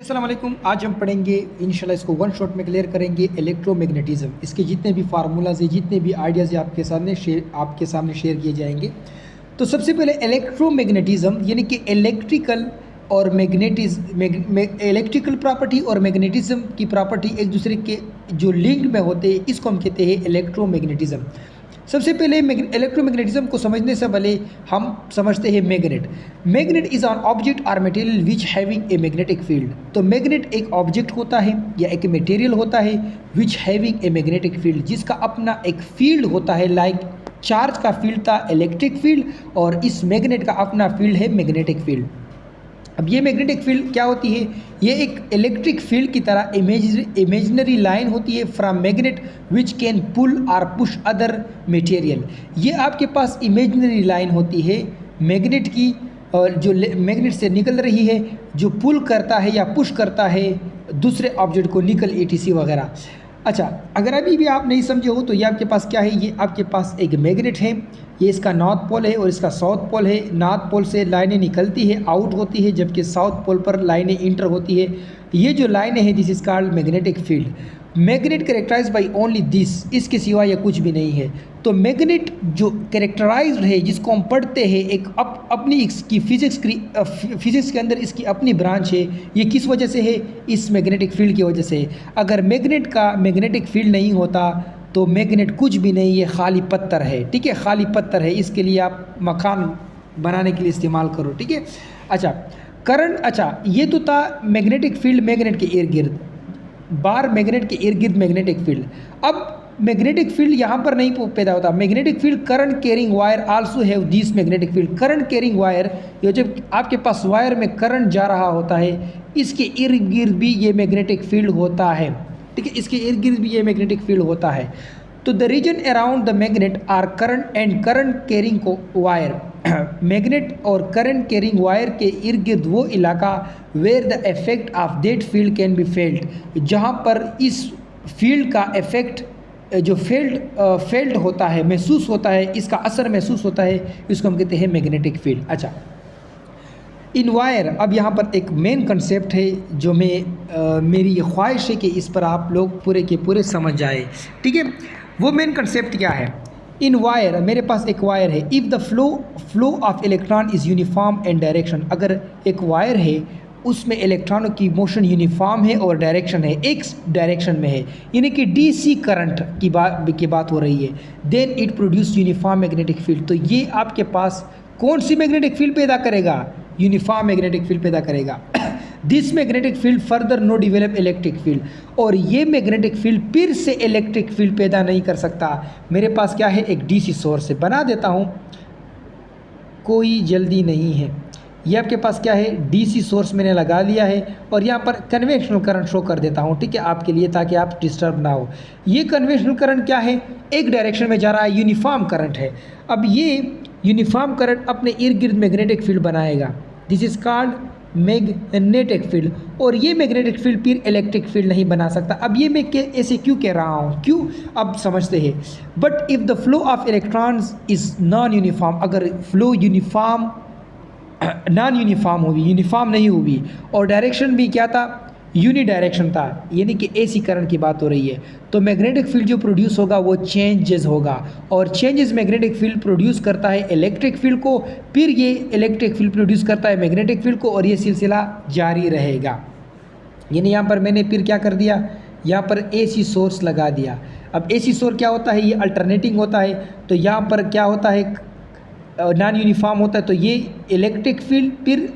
अस्सलाम वालेकुम। आज हम पढ़ेंगे इंशाल्लाह, इसको वन शॉट में क्लियर करेंगे इलेक्ट्रोमैग्नेटिज्म। इसके जितने भी फार्मूलाज है, जितने भी आइडियाज़ है आपके सामने शेयर किए जाएंगे। तो सबसे पहले इलेक्ट्रोमैग्नेटिज्म यानी कि इलेक्ट्रिकल और इलेक्ट्रिकल प्रॉपर्टी और मैग्नेटिज्म की प्रॉपर्टी एक दूसरे के जो लिंक में होते हैं, इसको हम कहते हैं इलेक्ट्रोमैग्नेटिज्म। सबसे पहले इलेक्ट्रोमैग्नेटिज्म को समझने से पहले हम समझते हैं magnet. Magnet is an object or material which having a magnetic field. तो मैग्नेट एक ऑब्जेक्ट होता है या एक मटेरियल होता है which having a magnetic field, जिसका अपना एक फील्ड होता है। लाइक चार्ज का फील्ड था इलेक्ट्रिक फील्ड और इस मैग्नेट का अपना फील्ड है मैग्नेटिक फील्ड। अब ये मैग्नेटिक फील्ड क्या होती है? ये एक इलेक्ट्रिक फील्ड की तरह इमेजिनरी लाइन होती है from magnet which can pull और पुश अदर मटेरियल। ये आपके पास इमेजिनरी लाइन होती है मैग्नेट की, और जो मैग्नेट से निकल रही है, जो पुल करता है या पुश करता है दूसरे ऑब्जेक्ट को, निकल ETC वगैरह। अच्छा, अगर अभी भी आप नहीं समझे हो तो ये आपके पास क्या है? ये आपके पास एक मैग्नेट है, ये इसका नॉर्थ पोल है और इसका साउथ पोल है। नॉर्थ पोल से लाइनें निकलती है, आउट होती है, जबकि साउथ पोल पर लाइनें इंटर होती है। ये जो लाइनें हैं, this is called magnetic field. Magnet characterise by only this, इसके सिवा यह कुछ भी नहीं है। तो मैग्नेट जो कैरेक्टराइज्ड है, जिसको हम पढ़ते हैं, एक अपनी इसकी फिजिक्स के अंदर इसकी अपनी ब्रांच है। ये किस वजह से है? इस मैग्नेटिक फील्ड की वजह से। अगर मैग्नेट का मैग्नेटिक फील्ड नहीं होता तो मैग्नेट कुछ भी नहीं, ये खाली पत्थर है। ठीक है, खाली पत्थर है। इसके लिए आप मकान बनाने के लिए इस्तेमाल करो। ठीक है। अच्छा, करंट। अच्छा, ये तो था मैग्नेटिक फील्ड मैग्नेट के इर्द गिर्द, बार मैग्नेट के इर्द गिर्द मैग्नेटिक फील्ड। अब मैग्नेटिक फील्ड यहाँ पर नहीं पैदा होता। Magnetic field current carrying wire also have this magnetic field. Current carrying wire, ये जब आपके पास वायर में करंट जा रहा होता है, इसके इर्द गिर्द भी ये मैग्नेटिक फील्ड होता है। ठीक है, इसके इर्द गिर्द भी ये मैग्नेटिक फील्ड होता है। तो the region around the magnet are current and current carrying को वायर। मैग्नेट और करंट कैरिंग वायर के इर्द गिर्द वो इलाका where the effect of that field can be felt, जहाँ पर इस फील्ड का इफेक्ट जो फेल्ट होता है, महसूस होता है, इसका असर महसूस होता है, इसको हम कहते हैं मैग्नेटिक फील्ड। अच्छा, इन वायर, अब यहाँ पर एक मेन कंसेप्ट है जो मेरी ये ख्वाहिश है कि इस पर आप लोग पूरे के पूरे समझ जाए। ठीक है, वो मेन कंसेप्ट क्या है? इन वायर, मेरे पास एक वायर है। If the flow of electron is uniform and direction, अगर एक वायर है उसमें इलेक्ट्रॉनों की मोशन यूनिफॉर्म है और डायरेक्शन है, एक डायरेक्शन में है, यानी कि DC करंट की बात हो रही है, then it produce uniform magnetic field. तो ये आपके पास कौन सी मैग्नेटिक फील्ड पैदा करेगा? यूनिफॉर्म मैग्नेटिक फील्ड पैदा करेगा। This magnetic field further no develop electric field, और ये मैग्नेटिक फील्ड फिर से इलेक्ट्रिक फील्ड पैदा नहीं कर सकता। मेरे पास क्या है? एक DC सोर्स है, बना देता हूँ, कोई जल्दी नहीं है। ये आपके पास क्या है? DC सोर्स मैंने लगा लिया है, और यहाँ पर कन्वेंशनल करंट शो कर देता हूँ। ठीक है, आपके लिए, ताकि आप डिस्टर्ब ना हो। ये कन्वेंशनल करंट क्या है? एक डायरेक्शन में जा रहा है, यूनिफॉर्म करंट है। अब ये यूनिफॉर्म करंट अपने इर्द गिर्द मैग्नेटिक फील्ड बनाएगा, this is called magnetic field. और ये मैग्नेटिक फील्ड फिर इलेक्ट्रिक फील्ड नहीं बना सकता। अब ये मैं ऐसे क्यों कह रहा हूँ, क्यों, अब समझते हैं। But if the flow of electrons is non uniform, अगर फ्लो नॉन यूनिफॉर्म होगी, यूनिफॉर्म नहीं होगी, और डायरेक्शन भी क्या था? यूनि डायरेक्शन था, यानी कि AC करंट की बात हो रही है, तो मैग्नेटिक फील्ड जो प्रोड्यूस होगा वो चेंजेस होगा, और चेंजेस मैग्नेटिक फील्ड प्रोड्यूस करता है इलेक्ट्रिक फील्ड को, फिर ये इलेक्ट्रिक फील्ड प्रोड्यूस करता है मैग्नेटिक फील्ड को, और ये सिलसिला जारी रहेगा। यानी यहाँ पर मैंने फिर क्या कर दिया? यहाँ पर AC सोर्स लगा दिया। अब AC सोर्स क्या होता है? ये अल्टरनेटिंग होता है। तो यहाँ पर क्या होता है? नॉन यूनिफॉर्म होता है। तो ये इलेक्ट्रिक फील्ड, फिर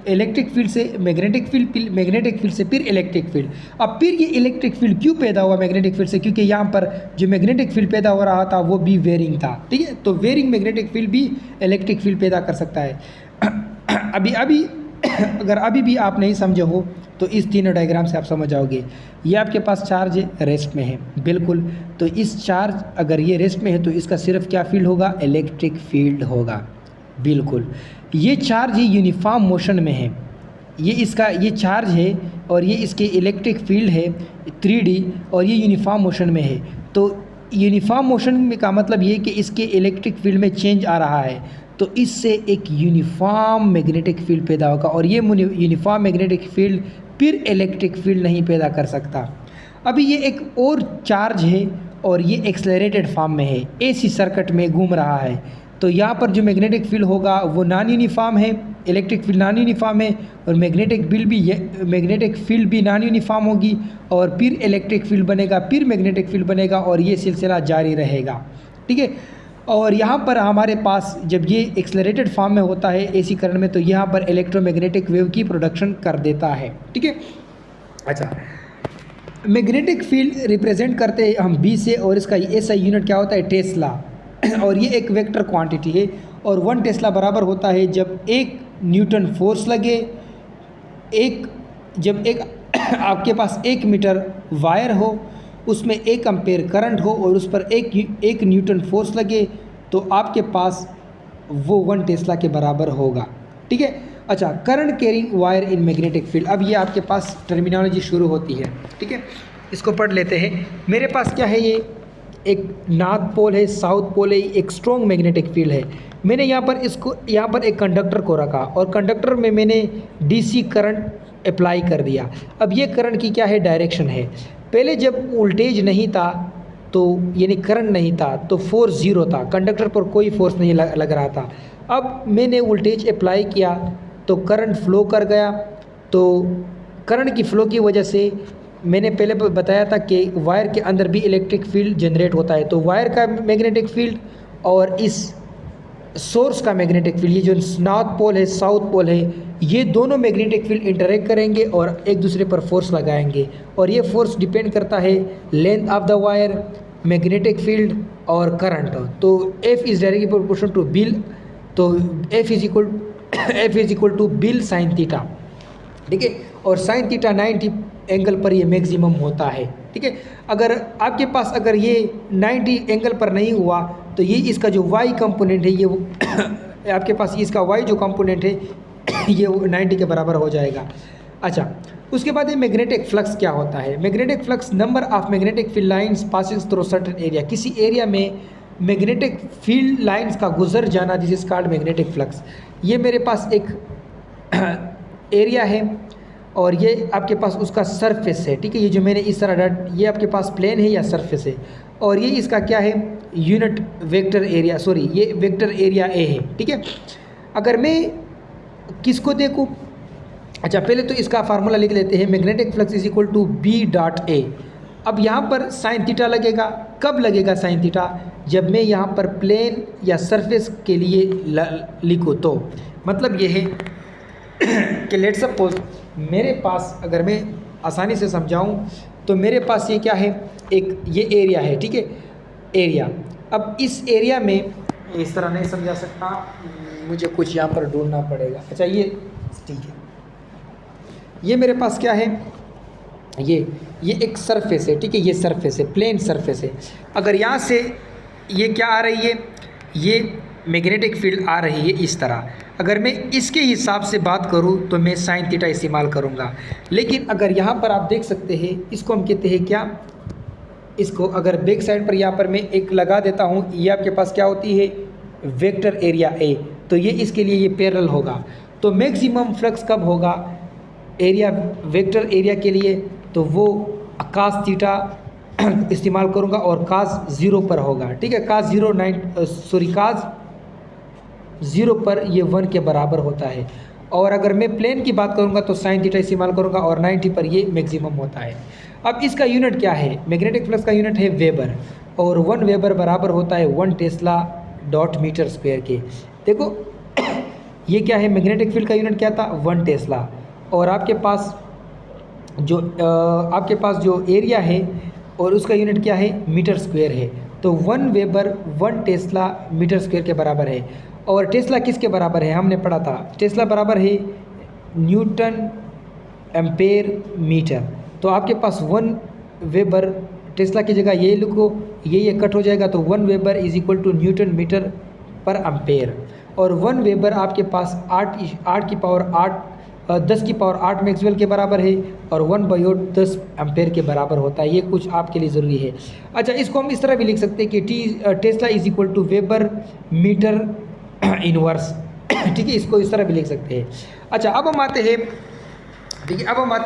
इलेक्ट्रिक फील्ड से मैग्नेटिक फील्ड, मैग्नेटिक फील्ड से फिर इलेक्ट्रिक फील्ड। अब फिर ये इलेक्ट्रिक फील्ड क्यों पैदा हुआ मैग्नेटिक फील्ड से? क्योंकि यहाँ पर जो मैग्नेटिक फील्ड पैदा हो रहा था वो भी वेरिंग था। ठीक है, तो वेरिंग मैग्नेटिक फील्ड भी इलेक्ट्रिक फील्ड पैदा कर सकता है। अभी अगर अभी भी आप नहीं समझे हो तो इस तीनों डायग्राम से आप समझ जाओगे। ये आपके पास चार्ज है, रेस्ट में है, बिल्कुल। तो इस चार्ज, अगर ये रेस्ट में है तो इसका सिर्फ क्या फील्ड होगा? इलेक्ट्रिक फील्ड होगा, बिल्कुल। ये चार्ज ही यूनिफॉर्म मोशन में है, ये चार्ज है और ये इसके इलेक्ट्रिक फील्ड है 3D, और ये यूनिफॉर्म मोशन में है। तो यूनिफॉर्म मोशन में का मतलब ये कि इसके इलेक्ट्रिक फील्ड में चेंज आ रहा है। तो इससे एक यूनिफॉर्म मैग्नेटिक फील्ड पैदा होगा, और ये यूनिफॉर्म मैग्नेटिक फील्ड फिर इलेक्ट्रिक फील्ड नहीं पैदा कर सकता। अभी ये एक और चार्ज है और ये एक्सेलरेटेड फॉर्म में है, एसी सर्किट में घूम रहा है, तो यहाँ पर जो मैग्नेटिक फील्ड होगा वो नॉन यूनिफॉर्म है, इलेक्ट्रिक फील्ड नॉन यूनिफॉर्म है, और मैग्नेटिक फील्ड भी नॉन यूनिफॉर्म होगी, और फिर इलेक्ट्रिक फील्ड बनेगा, फिर मैग्नेटिक फील्ड बनेगा, और ये सिलसिला जारी रहेगा। ठीक है, और यहाँ पर हमारे पास जब ये एक्सेलरेटेड फॉर्म में होता है एसी करंट में, तो यहाँ पर इलेक्ट्रोमैग्नेटिक वेव की प्रोडक्शन कर देता है। ठीक है, अच्छा, मैग्नेटिक फील्ड रिप्रेजेंट करते हैं हम बी से, और इसका एसआई यूनिट क्या होता है, टेस्ला, और ये एक वेक्टर क्वांटिटी है, और 1 टेस्ला बराबर होता है जब 1 न्यूटन फोर्स लगे, जब एक आपके पास 1 मीटर वायर हो, उसमें 1 एम्पेयर करंट हो, और उस पर एक न्यूटन फोर्स लगे, तो आपके पास वो 1 टेस्ला के बराबर होगा। ठीक है, अच्छा, current carrying wire in magnetic field. अब ये आपके पास टर्मिनोलॉजी शुरू होती है। ठीक है, इसको पढ़ लेते हैं। मेरे पास क्या है, ये एक नॉर्थ पोल है, साउथ पोल है, एक स्ट्रॉन्ग मैग्नेटिक फील्ड है। मैंने यहाँ पर एक कंडक्टर को रखा, और कंडक्टर में मैंने डीसी करंट अप्लाई कर दिया। अब ये करंट की क्या है, डायरेक्शन है। पहले जब वोल्टेज नहीं था, तो यानी करंट नहीं था, तो फोर्स 0 था, कंडक्टर पर कोई फोर्स नहीं लग रहा था। अब मैंने वोल्टेज अप्लाई किया तो करंट फ्लो कर गया। तो करंट की फ़्लो की वजह से मैंने पहले बताया था कि वायर के अंदर भी इलेक्ट्रिक फील्ड जनरेट होता है। तो वायर का मैग्नेटिक फील्ड और इस सोर्स का मैग्नेटिक फील्ड, ये जो नॉर्थ पोल है, साउथ पोल है, ये दोनों मैग्नेटिक फील्ड इंटरेक्ट करेंगे और एक दूसरे पर फोर्स लगाएंगे, और ये फोर्स डिपेंड करता है length of the wire, magnetic field और करंट। तो F is directly proportional to bill, तो F is equal to bill sine theta. ठीक है, और साइन थीटा 90 एंगल पर ये मैक्सिमम होता है। ठीक है, अगर आपके पास अगर ये 90 एंगल पर नहीं हुआ, तो ये इसका जो y कंपोनेंट है, ये आपके पास इसका y जो कंपोनेंट है ये 90 के बराबर हो जाएगा। अच्छा, उसके बाद ये मैग्नेटिक फ्लक्स क्या होता है। Magnetic flux number of magnetic field lines passing through certain area, किसी एरिया में मैग्नेटिक फील्ड लाइंस का गुजर जाना, this is called magnetic flux. ये मेरे पास एक एरिया है और ये आपके पास उसका सरफेस है। ठीक है, ये जो मैंने इस तरह ये आपके पास प्लेन है या सरफेस है, और ये इसका क्या है, यूनिट वेक्टर एरिया, सॉरी ये वेक्टर एरिया ए है। ठीक है, अगर मैं किसको देखूँ, अच्छा पहले तो इसका फार्मूला लिख लेते हैं, magnetic flux is equal to B dot A. अब यहाँ पर साइन थीटा लगेगा, कब लगेगा साइन थीटा, जब मैं यहाँ पर प्लेन या सरफेस के लिए लिखूँ। तो मतलब ये है कि लेट्स सपोज मेरे पास, अगर मैं आसानी से समझाऊं तो मेरे पास ये क्या है, एक ये एरिया है। ठीक है, एरिया। अब इस एरिया में इस तरह नहीं समझा सकता, मुझे कुछ यहाँ पर ढूंढना पड़ेगा। अच्छा ये ठीक है, ये मेरे पास क्या है, ये एक सरफेस है। ठीक है, ये सरफेस है, प्लेन सरफेस है। अगर यहाँ से ये क्या आ रही है, ये मैग्नेटिक फील्ड आ रही है इस तरह। अगर मैं इसके हिसाब से बात करूं तो मैं साइन थीटा इस्तेमाल करूंगा। लेकिन अगर यहाँ पर आप देख सकते हैं, इसको हम कहते हैं क्या, इसको अगर बैक साइड पर यहाँ पर मैं एक लगा देता हूँ, ये आपके पास क्या होती है, वेक्टर एरिया ए। तो ये इसके लिए ये पैरेलल होगा। तो मैक्सिमम फ्लक्स कब होगा एरिया, वेक्टर एरिया के लिए, तो वो कास थीटा इस्तेमाल करूँगा और कास 0 पर होगा। ठीक है, कास 0 पर ये 1 के बराबर होता है। और अगर मैं प्लेन की बात करूंगा तो साइन थीटा इस्तेमाल करूंगा और 90 पर ये मैक्सिमम होता है। अब इसका यूनिट क्या है, मैग्नेटिक फ्लक्स का यूनिट है वेबर, और 1 वेबर बराबर होता है 1 टेस्ला डॉट मीटर स्क्वायर के। देखो ये क्या है, मैग्नेटिक फील्ड का यूनिट क्या था, 1 टेस्ला, और आपके पास जो एरिया है और उसका यूनिट क्या है, मीटर स्क्वायर है। तो 1 वेबर 1 टेस्ला मीटर स्क्वायर के बराबर है। और टेस्ला किसके बराबर है, हमने पढ़ा था, टेस्ला बराबर है न्यूटन एम्पेयर मीटर। तो आपके पास 1 वेबर, टेस्ला की जगह ये लिखो, ये कट हो जाएगा, तो 1 weber is equal to newton metre per ampere. और 1 वेबर आपके पास 10 की पावर 8 मैक्सवेल के बराबर है, और 1/10 एम्पेयर के बराबर होता है। ये कुछ आपके लिए ज़रूरी है। अच्छा, इसको हम इस तरह भी लिख सकते हैं कि tesla is equal to weber metre inverse. ठीक है, इसको इस तरह भी लिख सकते हैं। अच्छा, अब हम आते हैं, ठीक है, अब हम आते